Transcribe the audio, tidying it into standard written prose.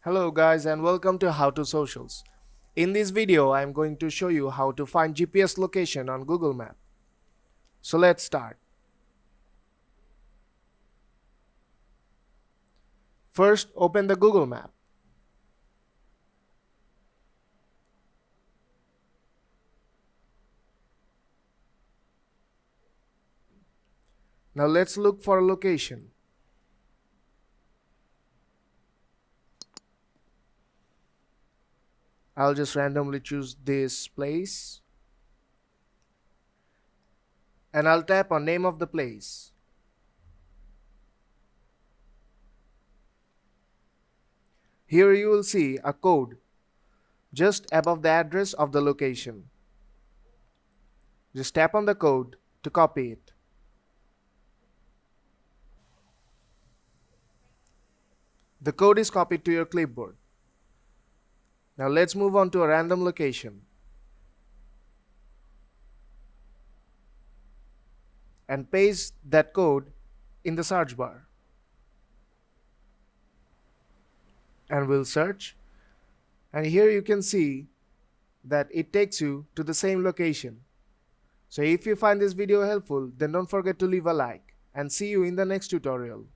Hello guys and welcome to How to Socials. In this video I am going to show you how to find GPS location on Google Map. So let's start. First open the Google Map. Now let's look for a location. I'll just randomly choose this place and I'll tap on name of the place. Here you will see a code just above the address of the location. Just tap on the code to copy it. The code is copied to your clipboard. Now let's move on to a random location and paste that code in the search bar. And we'll search, and here you can see that it takes you to the same location. So if you find this video helpful, then don't forget to leave a like and see you in the next tutorial.